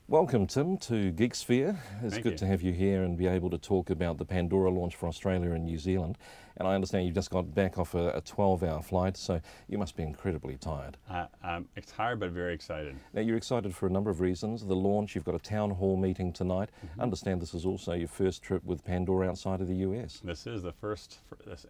Welcome, Tim, to Geeksphere. It's good you. to have you here and be able to talk about the Pandora launch for Australia and New Zealand. And I understand you've just got back off a 12-hour flight, so you must be incredibly tired. I'm tired but very excited. Now, you're excited for a number of reasons. The launch, you've got a town hall meeting tonight. I understand this is also your first trip with Pandora outside of the US. This is the first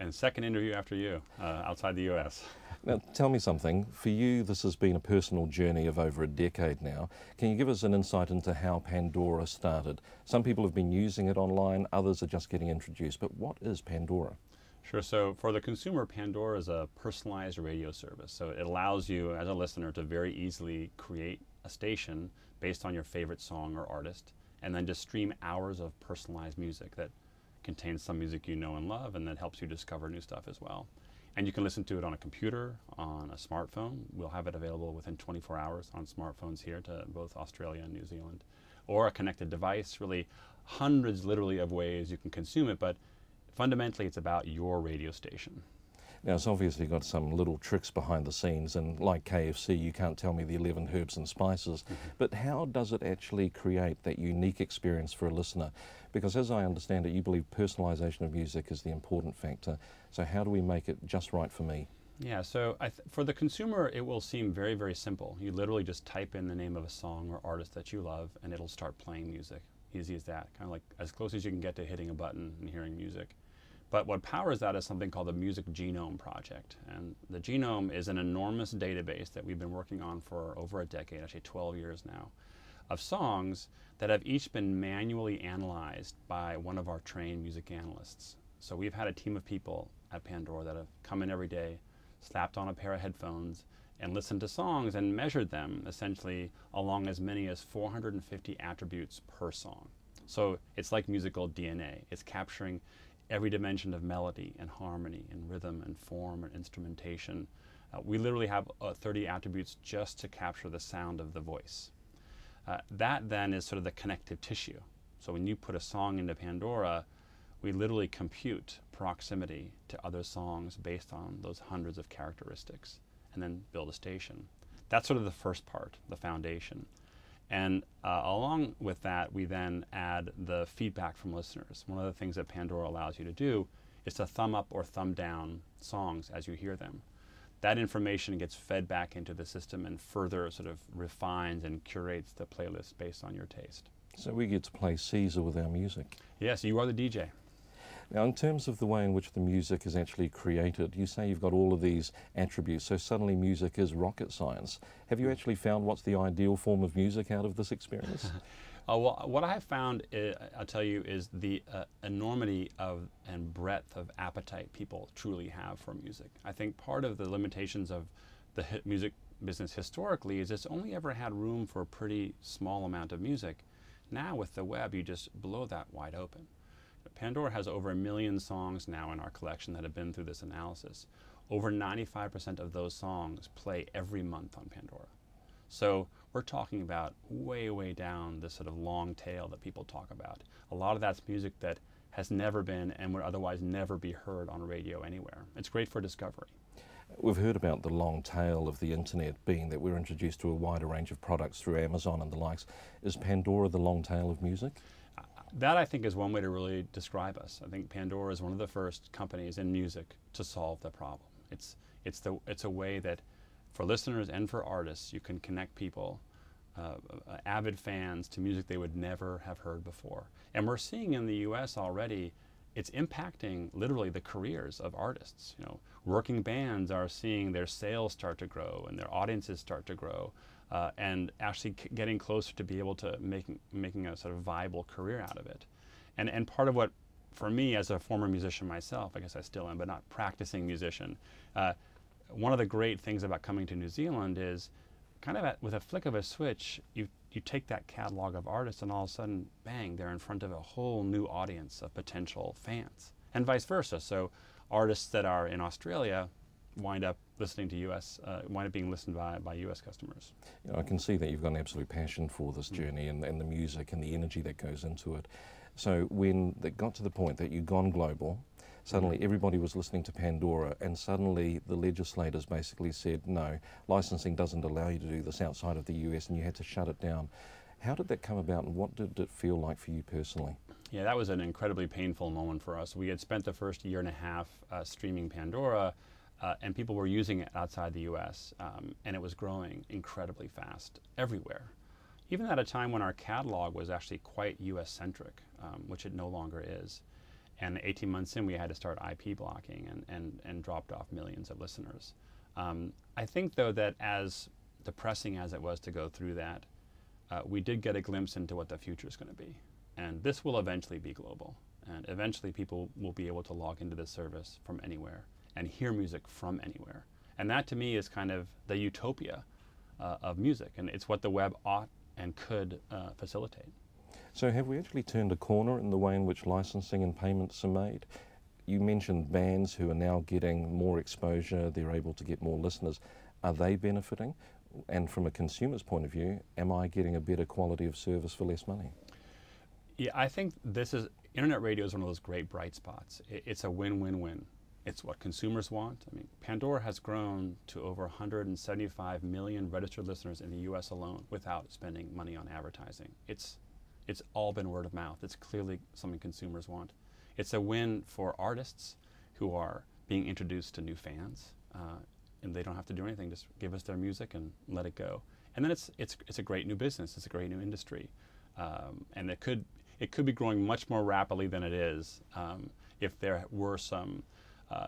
and second interview after you outside the US. Now, tell me something. For you, this has been a personal journey of over a decade now. Can you give us an insight into how Pandora started? Some people have been using it online, others are just getting introduced. But what is Pandora? Sure. So for the consumer, Pandora is a personalized radio service. So it allows you as a listener to very easily create a station based on your favorite song or artist, and then just stream hours of personalized music that contains some music you know and love, and that helps you discover new stuff as well. And you can listen to it on a computer, on a smartphone. We'll have it available within 24 hours on smartphones here to both Australia and New Zealand, or a connected device. Really hundreds literally of ways you can consume it, but fundamentally it's about your radio station. Now, it's obviously got some little tricks behind the scenes, and like KFC, you can't tell me the 11 herbs and spices, but how does it actually create that unique experience for a listener? Because as I understand it, you believe personalization of music is the important factor. So how do we make it just right for me? Yeah, so for the consumer, it will seem very, very simple. You literally just type in the name of a song or artist that you love, and it'll start playing music. Easy as that, kind of like as close as you can get to hitting a button and hearing music. But what powers that is something called the Music Genome Project. And the Genome is an enormous database that we've been working on for over a decade, actually 12 years now, of songs that have each been manually analyzed by one of our trained music analysts. So we've had a team of people at Pandora that have come in every day, slapped on a pair of headphones, and listened to songs and measured them essentially along as many as 450 attributes per song. So it's like musical DNA. It's capturing every dimension of melody and harmony and rhythm and form and instrumentation. We literally have 30 attributes just to capture the sound of the voice. That then is sort of the connective tissue. So when you put a song into Pandora, we literally compute proximity to other songs based on those hundreds of characteristics and then build a station. That's sort of the first part, the foundation. And along with that, we then add the feedback from listeners. One of the things that Pandora allows you to do is to thumb up or thumb down songs as you hear them. That information gets fed back into the system and further sort of refines and curates the playlist based on your taste. So we get to play Caesar with our music. Yes, you are the DJ. Now, in terms of the way in which the music is actually created, you say you've got all of these attributes, so suddenly music is rocket science. Have you actually found what's the ideal form of music out of this experience? Well, what I have found, I'll tell you, is the enormity of and breadth of appetite people truly have for music. I think part of the limitations of the music business historically is it's only ever had room for a pretty small amount of music. Now with the web, you just blow that wide open. Pandora has over 1 million songs now in our collection that have been through this analysis. Over 95% of those songs play every month on Pandora. So we're talking about way, way down this sort of long tail that people talk about. A lot of that's music that has never been and would otherwise never be heard on radio anywhere. It's great for discovery. We've heard about the long tail of the internet being that we're introduced to a wider range of products through Amazon and the likes. Is Pandora the long tail of music? That, I think, is one way to really describe us. I think Pandora is one of the first companies in music to solve the problem. It's a way that for listeners and for artists, you can connect people, avid fans, to music they would never have heard before. And we're seeing in the US already, it's impacting literally the careers of artists. You know, working bands are seeing their sales start to grow and their audiences start to grow. And actually getting closer to be able to making a sort of viable career out of it. And part of what, for me as a former musician myself, I guess I still am, but not practicing musician, one of the great things about coming to New Zealand is kind of with a flick of a switch, you take that catalog of artists and all of a sudden, bang, they're in front of a whole new audience of potential fans. And vice versa. So artists that are in Australia wind up listening to wind up being listened by US customers. You know, I can see that you've got an absolute passion for this journey and the music and the energy that goes into it. So when it got to the point that you'd gone global, suddenly everybody was listening to Pandora, and suddenly the legislators basically said, no, licensing doesn't allow you to do this outside of the US, and you had to shut it down. How did that come about, and what did it feel like for you personally? Yeah, that was an incredibly painful moment for us. We had spent the first year and a half streaming Pandora, and people were using it outside the US, and it was growing incredibly fast everywhere. Even at a time when our catalog was actually quite US-centric, which it no longer is. And 18 months in, we had to start IP blocking and dropped off millions of listeners. I think, though, that as depressing as it was to go through that, we did get a glimpse into what the future is going to be. And this will eventually be global. And eventually people will be able to log into this service from anywhere and hear music from anywhere. And that, to me, is kind of the utopia of music. And it's what the web ought and could facilitate. So have we actually turned a corner in the way in which licensing and payments are made? You mentioned bands who are now getting more exposure, they're able to get more listeners. Are they benefiting? And from a consumer's point of view, am I getting a better quality of service for less money? Yeah, I think internet radio is one of those great bright spots. It's a win-win-win. It's what consumers want. I mean, Pandora has grown to over 175 million registered listeners in the US alone without spending money on advertising. It's all been word of mouth. It's clearly something consumers want. It's a win for artists who are being introduced to new fans, and they don't have to do anything, just give us their music and let it go. And then it's a great new business. It's a great new industry, and it could be growing much more rapidly than it is if there were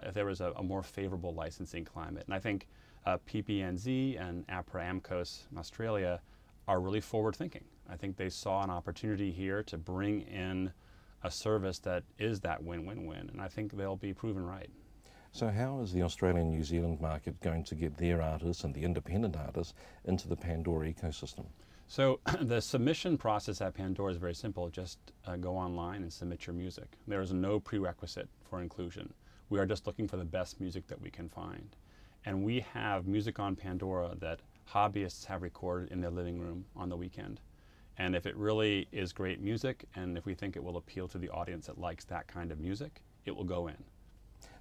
if there was a more favorable licensing climate. And I think PPNZ and APRA AMCOS in Australia are really forward thinking. I think they saw an opportunity here to bring in a service that is that win-win-win, and I think they'll be proven right. So how is the Australian New Zealand market going to get their artists and the independent artists into the Pandora ecosystem? So the submission process at Pandora is very simple. Just go online and submit your music. There is no prerequisite for inclusion. We are just looking for the best music that we can find. And we have music on Pandora that hobbyists have recorded in their living room on the weekend. And if it really is great music, and if we think it will appeal to the audience that likes that kind of music, it will go in.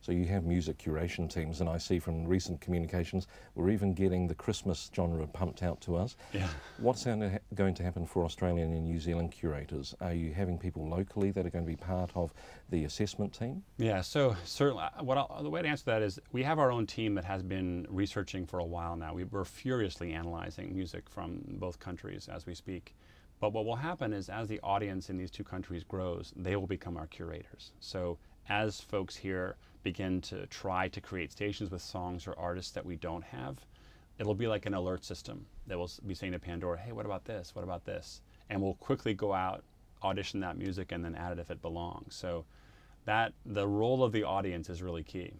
So you have music curation teams, and I see from recent communications, we're even getting the Christmas genre pumped out to us. Yeah. What's going to happen for Australian and New Zealand curators? Are you having people locally that are going to be part of the assessment team? Yeah, so certainly, the way to answer that is we have our own team that has been researching for a while now. We're furiously analyzing music from both countries as we speak. But what will happen is as the audience in these two countries grows, they will become our curators. So as folks here begin to try to create stations with songs or artists that we don't have, it'll be like an alert system that will be saying to Pandora, hey, what about this? What about this? And we'll quickly go out, audition that music, and then add it if it belongs. So the role of the audience is really key.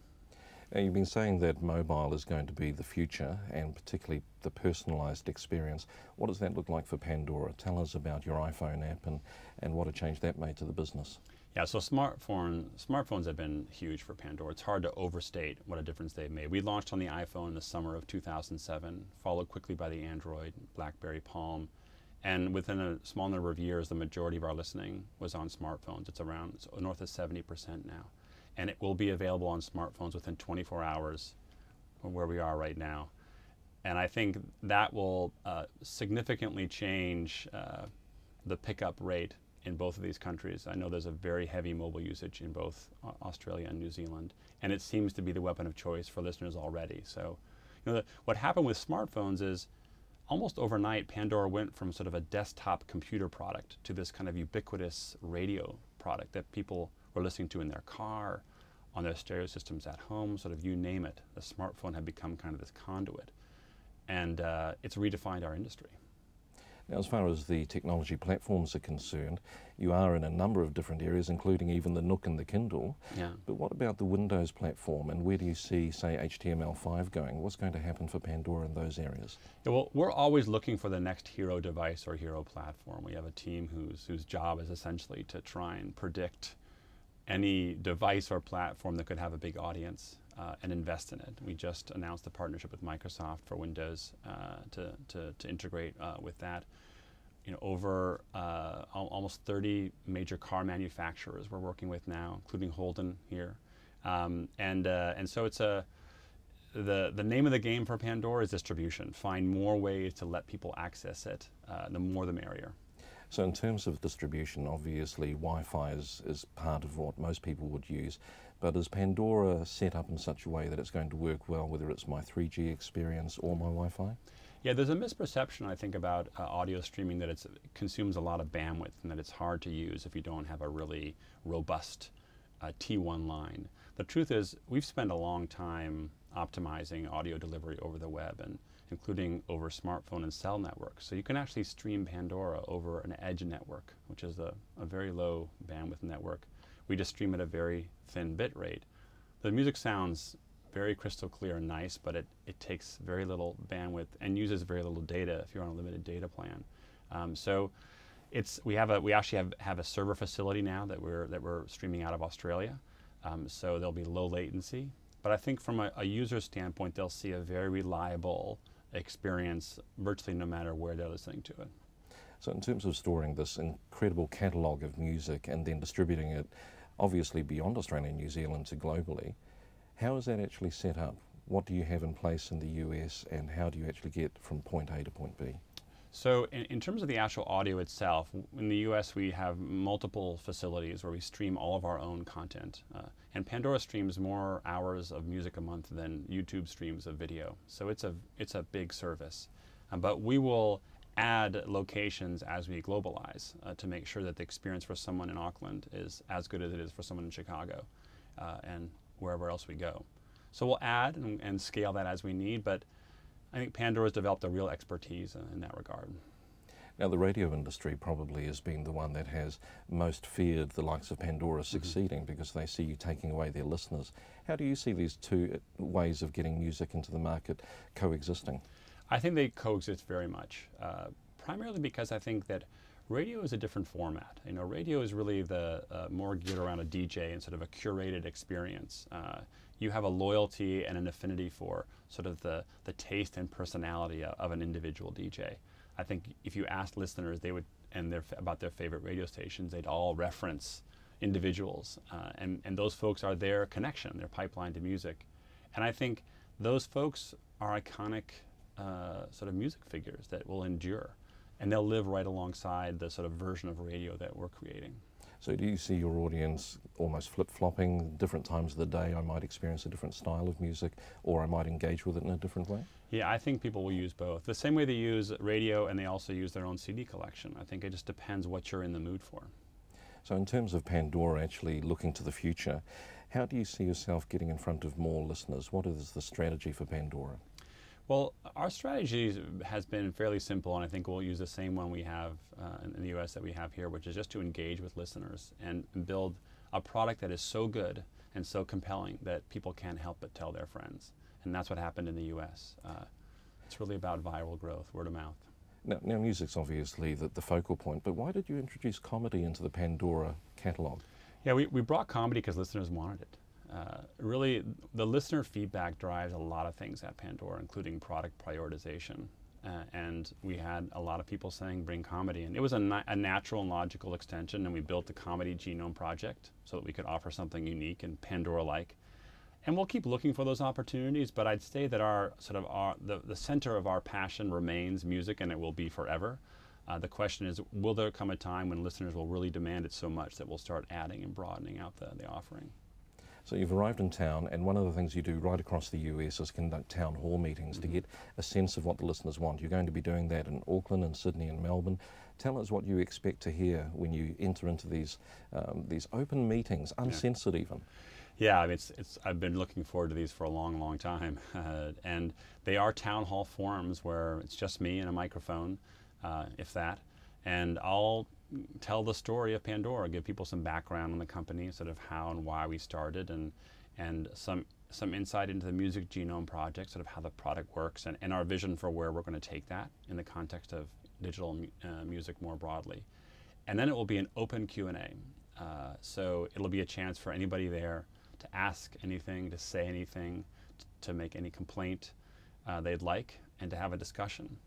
Now, you've been saying that mobile is going to be the future, and particularly the personalised experience. What does that look like for Pandora? Tell us about your iPhone app and what a change that made to the business. Yeah, so smartphones have been huge for Pandora. It's hard to overstate what a difference they've made. We launched on the iPhone in the summer of 2007, followed quickly by the Android, BlackBerry, Palm, and within a small number of years, the majority of our listening was on smartphones. It's north of 70% now. And it will be available on smartphones within 24 hours from where we are right now. And I think that will significantly change the pickup rate in both of these countries. I know there's a very heavy mobile usage in both Australia and New Zealand, and it seems to be the weapon of choice for listeners already. So, what happened with smartphones is almost overnight, Pandora went from sort of a desktop computer product to this kind of ubiquitous radio product that people were listening to in their car, on their stereo systems at home, sort of you name it. The smartphone had become kind of this conduit, and it's redefined our industry. Now, as far as the technology platforms are concerned, you are in a number of different areas, including even the Nook and the Kindle. Yeah. But what about the Windows platform, and where do you see, say, HTML5 going? What's going to happen for Pandora in those areas? Yeah, well, we're always looking for the next hero device or hero platform. We have a team whose job is essentially to try and predict any device or platform that could have a big audience and invest in it. We just announced a partnership with Microsoft for Windows to integrate with that. Over almost 30 major car manufacturers we're working with now, including Holden here, and so it's the name of the game for Pandora is distribution. Find more ways to let people access it. The more the merrier. So in terms of distribution, obviously Wi-Fi is part of what most people would use, but is Pandora set up in such a way that it's going to work well, whether it's my 3G experience or my Wi-Fi? Yeah, there's a misperception, I think, about audio streaming, that it consumes a lot of bandwidth and that it's hard to use if you don't have a really robust T1 line. The truth is, we've spent a long time optimizing audio delivery over the web, and including over smartphone and cell networks. So you can actually stream Pandora over an edge network, which is a very low bandwidth network. We just stream at a very thin bit rate. The music sounds very crystal clear and nice, but it takes very little bandwidth and uses very little data if you're on a limited data plan. So we actually have a server facility now that we're streaming out of Australia. So there'll be low latency. But I think from a user standpoint, they'll see a very reliable experience virtually no matter where they're listening to it. So in terms of storing this incredible catalogue of music and then distributing it, obviously beyond Australia and New Zealand to globally, how is that actually set up? What do you have in place in the US, and how do you actually get from point A to point B? So in terms of the actual audio itself, in the US we have multiple facilities where we stream all of our own content. And Pandora streams more hours of music a month than YouTube streams of video. So it's a big service. But we will add locations as we globalize to make sure that the experience for someone in Auckland is as good as it is for someone in Chicago and wherever else we go. So we'll add and scale that as we need, but I think Pandora's developed a real expertise in that regard. Now the radio industry probably has been the one that has most feared the likes of Pandora succeeding because they see you taking away their listeners. How do you see these two ways of getting music into the market coexisting? I think they coexist very much, primarily because I think that radio is a different format. You know, radio is really the more geared around a DJ and sort of a curated experience. You have a loyalty and an affinity for sort of the taste and personality of an individual DJ. I think if you asked listeners, they would, about their favorite radio stations, they'd all reference individuals, and those folks are their connection, their pipeline to music. And I think those folks are iconic sort of music figures that will endure, and they'll live right alongside the sort of version of radio that we're creating. So do you see your audience almost flip-flopping, different times of the day? I might experience a different style of music, or I might engage with it in a different way? Yeah, I think people will use both. The same way they use radio, and they also use their own CD collection. I think it just depends what you're in the mood for. So in terms of Pandora actually looking to the future, how do you see yourself getting in front of more listeners? What is the strategy for Pandora? Well, our strategy has been fairly simple, and I think we'll use the same one we have in the US that we have here, which is just to engage with listeners and build a product that is so good and so compelling that people can't help but tell their friends. And that's what happened in the US. It's really about viral growth, word of mouth. Now music's obviously the focal point, but why did you introduce comedy into the Pandora catalogue? Yeah, we brought comedy because listeners wanted it. Really, the listener feedback drives a lot of things at Pandora, including product prioritization. And we had a lot of people saying, bring comedy. And it was a natural and logical extension, and we built the Comedy Genome project so that we could offer something unique and Pandora-like. And we'll keep looking for those opportunities, but I'd say that the center of our passion remains music, and it will be forever. The question is, will there come a time when listeners will really demand it so much that we'll start adding and broadening out the offering? So you've arrived in town, and one of the things you do right across the US is conduct town hall meetings to get a sense of what the listeners want. You're going to be doing that in Auckland and Sydney and Melbourne. Tell us what you expect to hear when you enter into these open meetings, uncensored even. Yeah, I mean, I've been looking forward to these for a long, long time. And they are town hall forums where it's just me and a microphone, if that. And I'll tell the story of Pandora, give people some background on the company, sort of how and why we started, and some insight into the Music Genome project, sort of how the product works, and our vision for where we're going to take that in the context of digital music more broadly. And then it will be an open Q&A. So it'll be a chance for anybody there to ask anything, to say anything, to make any complaint they'd like, and to have a discussion.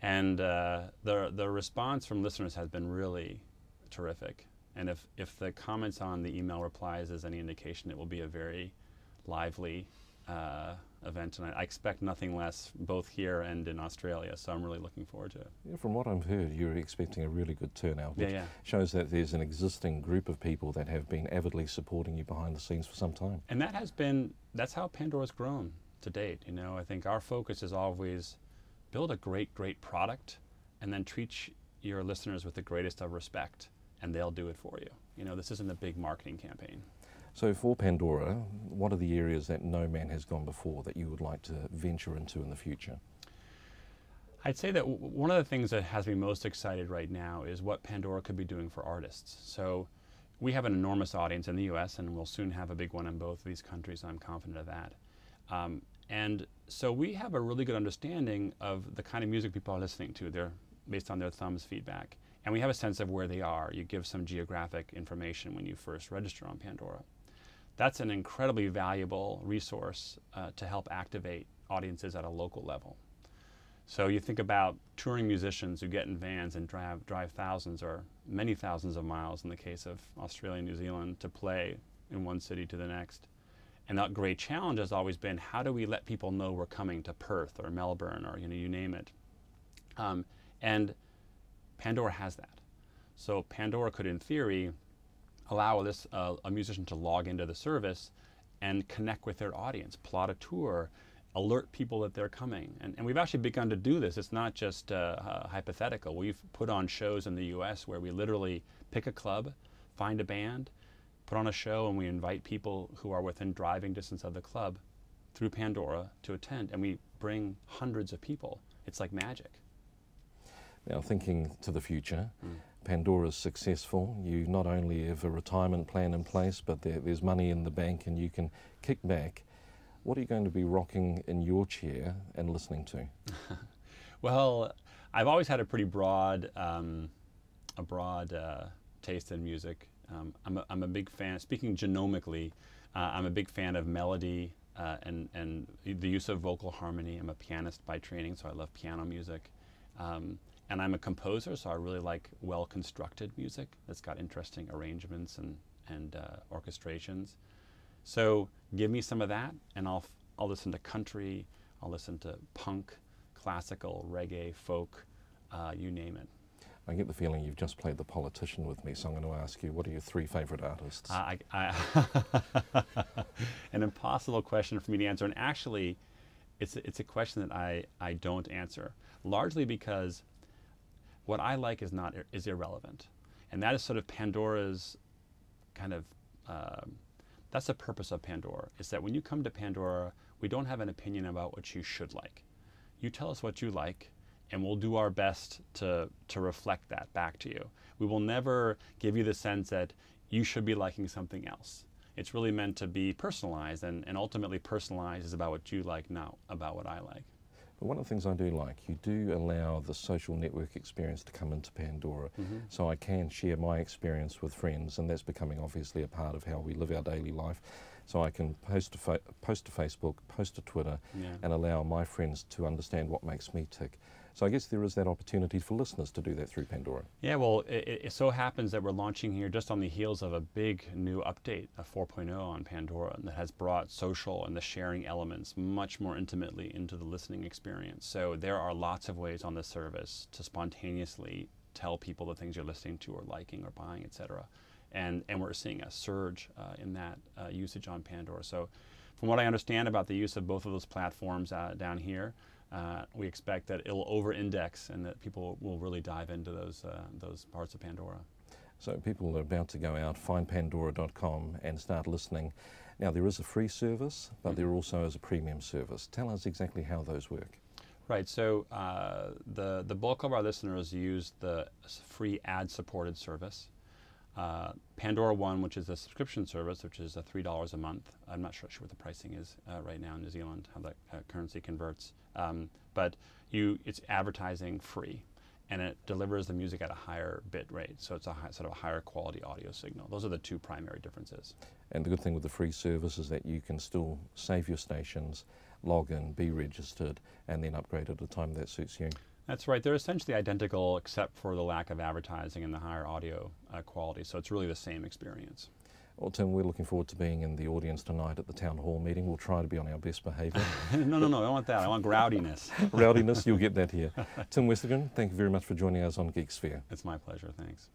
And the response from listeners has been really terrific. And if the comments on the email replies is any indication, it will be a very lively event, and I expect nothing less both here and in Australia, so I'm really looking forward to it. Yeah, from what I've heard, you're expecting a really good turnout, which Yeah. shows that there's an existing group of people that have been avidly supporting you behind the scenes for some time. And that's how Pandora's grown to date. You know, I think our focus is always build a great product and then treat your listeners with the greatest of respect, and they'll do it for you. You know, this isn't a big marketing campaign. So for Pandora, what are the areas that no man has gone before that you would like to venture into in the future? I'd say that one of the things that has me most excited right now is what Pandora could be doing for artists. So we have an enormous audience in the US, and we'll soon have a big one in both of these countries, I'm confident of that. And so we have a really good understanding of the kind of music people are listening to. They're based on their thumbs feedback. And we have a sense of where they are. You give some geographic information when you first register on Pandora. That's an incredibly valuable resource to help activate audiences at a local level. So you think about touring musicians who get in vans and drive thousands or many thousands of miles in the case of Australia and New Zealand to play in one city to the next. And that great challenge has always been, how do we let people know we're coming to Perth or Melbourne or you name it? And Pandora has that. So Pandora could, in theory, allow a musician to log into the service and connect with their audience, plot a tour, alert people that they're coming. And we've actually begun to do this. It's not just hypothetical. We've put on shows in the US where we literally pick a club, find a band, put on a show, and we invite people who are within driving distance of the club through Pandora to attend, and we bring hundreds of people. It's like magic. Now, thinking to the future, Pandora's successful. You not only have a retirement plan in place, but there's money in the bank and you can kick back. What are you going to be rocking in your chair and listening to? Well, I've always had a pretty broad taste in music. I'm a big fan, speaking genomically, I'm a big fan of melody and the use of vocal harmony. I'm a pianist by training, so I love piano music. And I'm a composer, so I really like well-constructed music that's got interesting arrangements and orchestrations. So give me some of that, and I'll listen to country, I'll listen to punk, classical, reggae, folk, you name it. I get the feeling you've just played the politician with me, so I'm going to ask you, what are your 3 favorite artists? An impossible question for me to answer, and actually, it's a question that I don't answer, largely because what I like is irrelevant, and that is sort of Pandora's kind of that's the purpose of Pandora. Is that when you come to Pandora, we don't have an opinion about what you should like. You tell us what you like, and we'll do our best to reflect that back to you. We will never give you the sense that you should be liking something else. It's really meant to be personalized, and ultimately personalized is about what you like, not about what I like. But one of the things I do like, you do allow the social network experience to come into Pandora, so I can share my experience with friends, and that's becoming obviously a part of how we live our daily life. So I can post to Facebook, post to Twitter, and allow my friends to understand what makes me tick. So I guess there is that opportunity for listeners to do that through Pandora. Yeah, well, it so happens that we're launching here just on the heels of a big new update, a 4.0 on Pandora, that has brought social and the sharing elements much more intimately into the listening experience. So there are lots of ways on this service to spontaneously tell people the things you're listening to or liking or buying, etc. And we're seeing a surge in that usage on Pandora. So from what I understand about the use of both of those platforms down here, we expect that it'll over-index and that people will really dive into those parts of Pandora. So people are about to go out, find Pandora.com and start listening. Now there is a free service, but there also is a premium service. Tell us exactly how those work. Right, so the bulk of our listeners use the free ad-supported service. Pandora One, which is a subscription service, which is $3 a month. I'm not sure what the pricing is right now in New Zealand, how that currency converts. But it's advertising free, and it delivers the music at a higher bit rate, so it's a sort of a higher quality audio signal. Those are the 2 primary differences. And the good thing with the free service is that you can still save your stations, log in, be registered, and then upgrade at a time that suits you. That's right. They're essentially identical except for the lack of advertising and the higher audio quality, so it's really the same experience. Well, Tim, we're looking forward to being in the audience tonight at the town hall meeting. We'll try to be on our best behaviour. No, I don't want that. I want rowdiness. Rowdiness, you'll get that here. Tim Westergren, thank you very much for joining us on Geeksphere. It's my pleasure. Thanks.